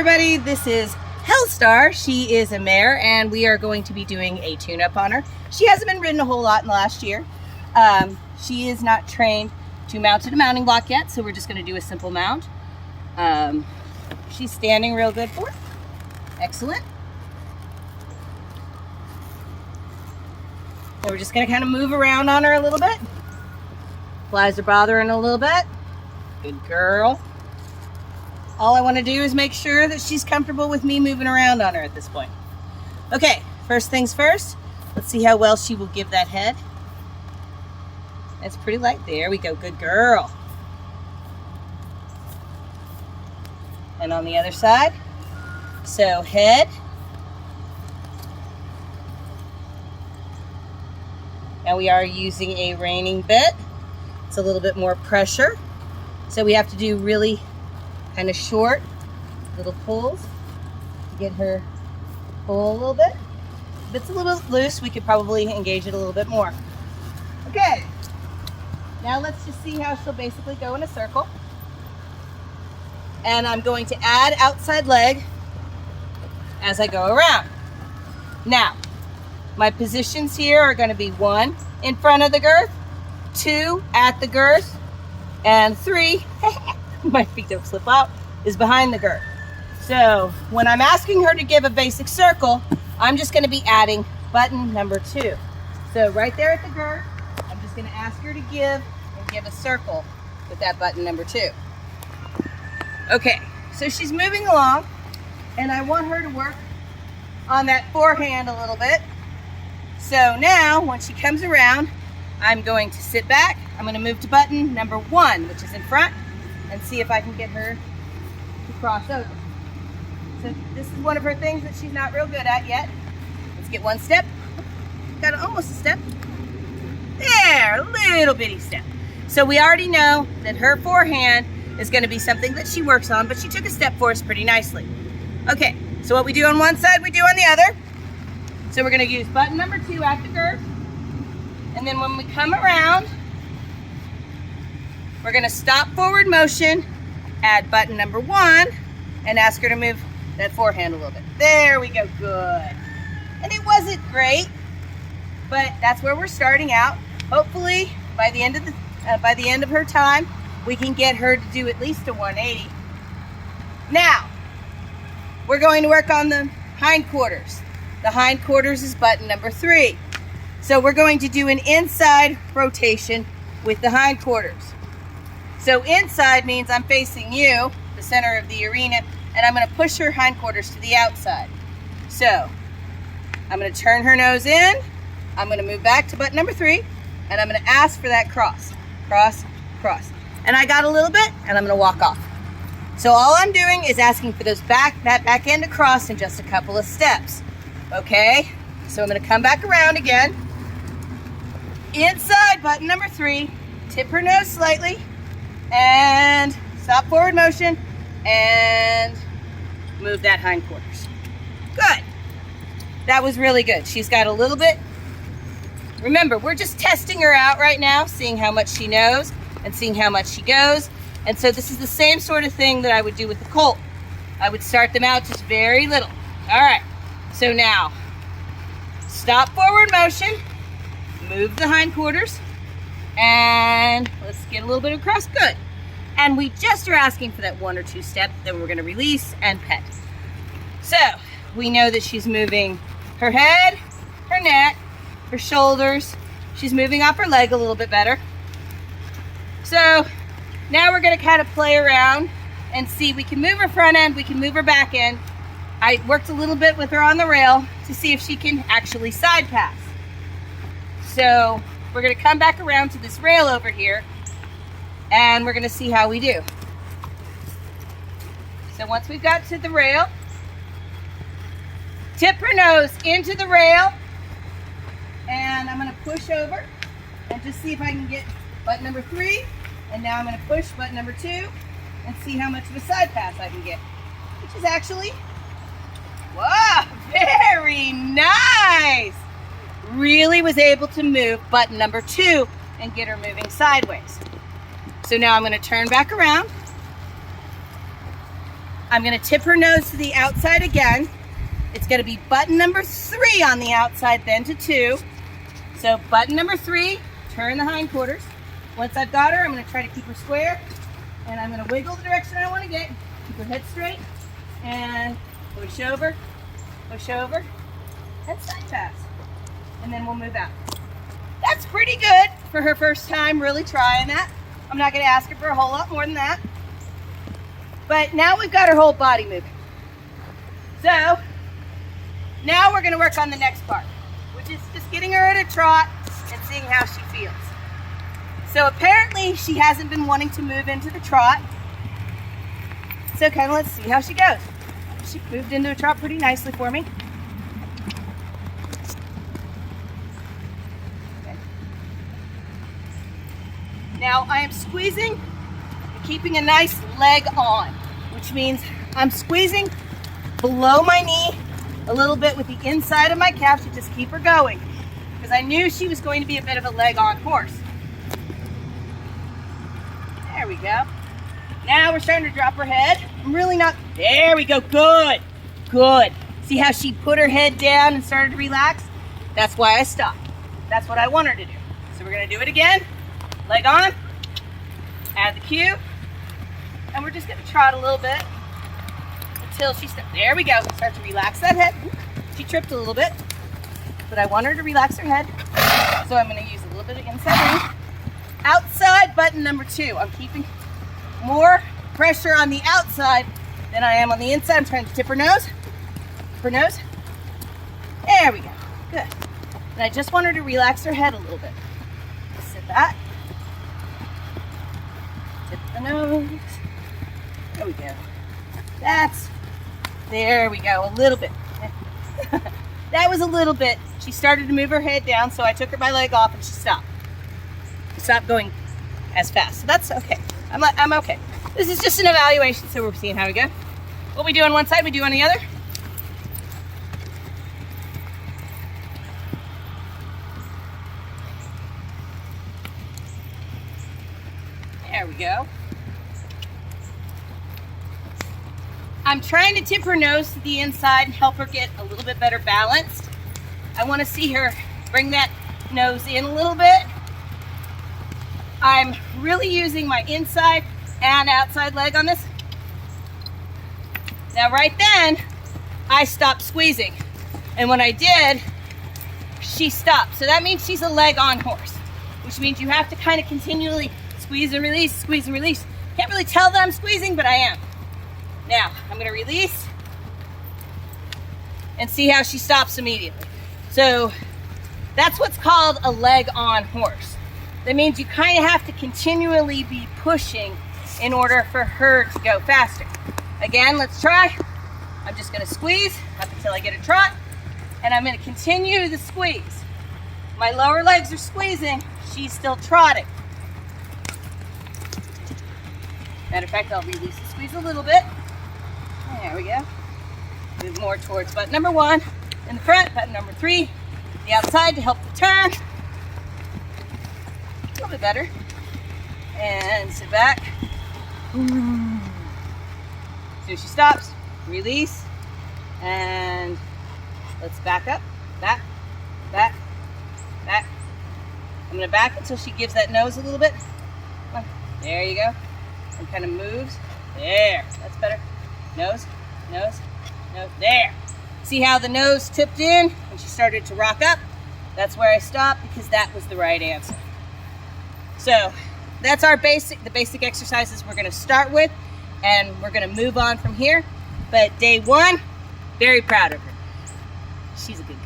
everybody, this is HellStar. She is a mare and we are going to be doing a tune-up on her. She hasn't been ridden a whole lot in the last year. She is not trained to mount at a mounting block yet, so we're just going to do a simple mount. She's standing real good for it. Excellent. And we're just going to kind of move around on her a little bit. Flies are bothering a little bit. Good girl. All I want to do is make sure that she's comfortable with me moving around on her at this point. Okay, first things first. Let's see how well she will give that head. That's pretty light. There we go. Good girl. And on the other side. So head. Now we are using a reining bit. It's a little bit more pressure. So we have to do really kind of short little pulls to get her pull a little bit. If it's a little loose, we could probably engage it a little bit more. Okay, now let's just see how she'll basically go in a circle. And I'm going to add outside leg as I go around. Now, my positions here are going to be 1 in front of the girth, 2 at the girth, and 3 my feet don't slip out, is behind the girth. So when I'm asking her to give a basic circle, I'm just going to be adding button number 2. So right there at the girth, I'm just going to ask her to give a circle with that button number 2. Okay, so she's moving along, and I want her to work on that forehand a little bit. So now, when she comes around, I'm going to sit back. I'm going to move to button number 1, which is in front, and see if I can get her to cross over. So this is one of her things that she's not real good at yet. Let's get 1 step. Got almost a step. There, a little bitty step. So we already know that her forehand is going to be something that she works on, but she took a step for us pretty nicely. Okay, so what we do on one side, we do on the other. So we're going to use button number 2 at the girth. And then when we come around, we're going to stop forward motion, add button number 1, and ask her to move that forehand a little bit. There we go, good. And it wasn't great, but that's where we're starting out. Hopefully, by the end of her time, we can get her to do at least a 180. Now, we're going to work on the hindquarters. The hindquarters is button number 3. So we're going to do an inside rotation with the hindquarters. So inside means I'm facing you, the center of the arena, and I'm going to push her hindquarters to the outside. So I'm going to turn her nose in, I'm going to move back to button number 3, and I'm going to ask for that cross, cross, cross. And I got a little bit, and I'm going to walk off. So all I'm doing is asking for that back end to cross in just a couple of steps. Okay, so I'm going to come back around again. Inside button number 3, tip her nose slightly, and stop forward motion, and move that hindquarters. Good. That was really good. She's got a little bit. Remember, we're just testing her out right now, seeing how much she knows and seeing how much she goes. And so this is the same sort of thing that I would do with the colt. I would start them out just very little. All right. So now, stop forward motion, move the hindquarters, and let's get a little bit across. Good. And we just are asking for that 1 or 2 step, then we're going to release and pet. So we know that she's moving her head, her neck, her shoulders. She's moving off her leg a little bit better. So now we're going to kind of play around and see. We can move her front end, we can move her back end. I worked a little bit with her on the rail to see if she can actually side pass. So we're going to come back around to this rail over here, and we're going to see how we do. So once we've got to the rail, tip her nose into the rail, and I'm going to push over and just see if I can get button number 3, and now I'm going to push button number 2 and see how much of a side pass I can get, which is actually, wow, very nice. Really was able to move button number 2 and get her moving sideways. So now I'm going to turn back around I'm gonna tip her nose to the outside again. It's gonna be button number 3 on the outside, then to 2. So button number 3, turn the hindquarters. Once I've got her, I'm gonna try to keep her square, and I'm gonna wiggle the direction I wanna get. Keep her head straight, and push over, and side pass. And then we'll move out. That's pretty good for her first time really trying that. I'm not gonna ask her for a whole lot more than that. But now we've got her whole body moving. So now we're gonna work on the next part, which is just getting her at a trot and seeing how she feels. So apparently she hasn't been wanting to move into the trot. So kind of let's see how she goes. She moved into a trot pretty nicely for me. Okay. Now I am squeezing and keeping a nice leg on, which means I'm squeezing below my knee a little bit with the inside of my calf to just keep her going, because I knew she was going to be a bit of a leg on horse. There we go. Now we're starting to drop her head. I'm really not, there we go, good, good. See how she put her head down and started to relax? That's why I stopped. That's what I want her to do. So we're gonna do it again. Leg on, add the cue, and we're just gonna trot a little bit until she starts, there we go, start to relax that head. She tripped a little bit, but I want her to relax her head. So I'm gonna use a little bit of inside ring. Outside button number 2. I'm keeping more pressure on the outside than I am on the inside. I'm trying to tip her nose. Her nose. There we go. Good. And I just want her to relax her head a little bit. Just sit back. Tip the nose. There we go. There we go. A little bit. That was a little bit. She started to move her head down, so I took my leg off and she stopped. She stopped going as fast. So that's okay. I'm okay. This is just an evaluation, so we're seeing how we go. What we do on one side, we do on the other. There we go. I'm trying to tip her nose to the inside and help her get a little bit better balanced. I want to see her bring that nose in a little bit. I'm really using my inside and outside leg on this. Now right then, I stopped squeezing. And when I did, she stopped. So that means she's a leg on horse, which means you have to kind of continually squeeze and release, squeeze and release. Can't really tell that I'm squeezing, but I am. Now, I'm gonna release and see how she stops immediately. So that's what's called a leg on horse. That means you kind of have to continually be pushing in order for her to go faster. Again, let's try. I'm just gonna squeeze up until I get a trot, and I'm gonna continue the squeeze. My lower legs are squeezing, she's still trotting. Matter of fact, I'll release the squeeze a little bit. There we go. Move more towards button number 1 in the front, button number 3, the outside to help the turn. A little bit better. And sit back. So she stops, release, and let's back up. Back, back, back. I'm gonna back until she gives that nose a little bit. There you go. And kind of moves. There, that's better. Nose, nose, nose, there. See how the nose tipped in when she started to rock up? That's where I stopped because that was the right answer. So that's the basic exercises we're gonna start with, and we're gonna move on from here. But day 1, very proud of her. She's a good